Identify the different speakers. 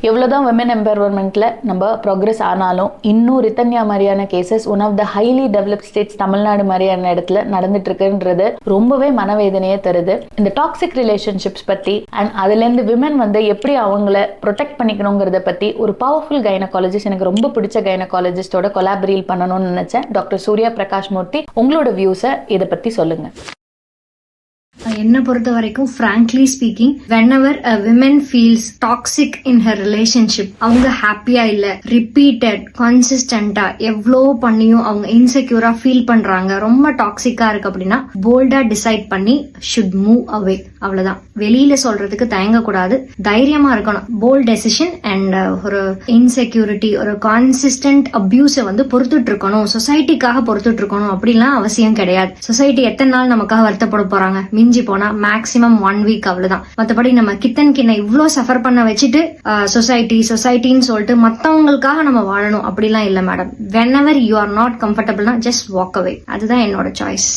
Speaker 1: எவ்வளோதான் விமன் எம்பவர்மெண்ட்ல நம்ம ப்ராக்ரஸ் ஆனாலும் இன்னும் ரித்தன்யா மாதிரியான cases one of the highly developed states Tamil Nadu மாதிரியான இடத்துல நடந்துட்டு இருக்குன்றது ரொம்பவே மனவேதனையே தருது. இந்த டாக்ஸிக் ரிலேஷன்ஷிப்ஸ் பத்தி அண்ட் அதுலேருந்து விமன் எப்படி அவங்கள ப்ரொடெக்ட் பண்ணிக்கணுங்கிறத பத்தி ஒரு பவர்ஃபுல் கைனகாலஜிஸ்ட், எனக்கு ரொம்ப பிடிச்ச கைனகாலஜிஸ்டோட கொலாபரேட் பண்ணணும்னு நினைச்சேன். டாக்டர் சூர்யா பிரகாஷ் மூர்த்தி, உங்களோட வியூஸை இதை பத்தி சொல்லுங்க.
Speaker 2: என்ன பொறுத்த வரைக்கும் frankly speaking, whenever a woman feels toxic in her relationship, அவங்க ஹாப்பியா இல்ல, ரிப்பீட்டட் கன்சிஸ்டன்டா எவ்வளோ பண்ணியும் அவங்க இன்செக்யூரா ஃபீல் பண்றாங்க, ரொம்ப டாக்ஸிக்கா இருக்கு அப்படின்னா போல்டா டிசைட் பண்ணி ஷுட் மூவ் அவே. அவ்வளவுதான். வெளியில சொல்றதுக்கு தயங்க கூடாது, தைரியமா இருக்கணும். போல்ட் டெசிஷன் அண்ட் ஒரு இன்செக்யூரிட்டி, ஒரு கான்சிஸ்டன்ட் அபியூஸை பொறுத்துட்டு இருக்கணும், சொசைட்டிக்காக பொறுத்துட்டு இருக்கணும் அப்படிலாம் அவசியம் கிடையாது. சொசைட்டி எத்தனை நாள் நமக்காக வருத்தப்பட போறாங்க? மிஞ்சி போனா மேக்ஸிமம் 1 வீக், அவ்வளவுதான். மத்தபடி நம்ம கித்தன் கிண்ண இவ்ளோ சஃபர் பண்ண வச்சுட்டு சொசைட்டின்னு சொல்லிட்டு மத்தவங்களுக்காக நம்ம வாழணும் அப்படிலாம் இல்ல madam. whenever you are not comfortable, just walk away. அதுதான் என்னோட சாய்ஸ்.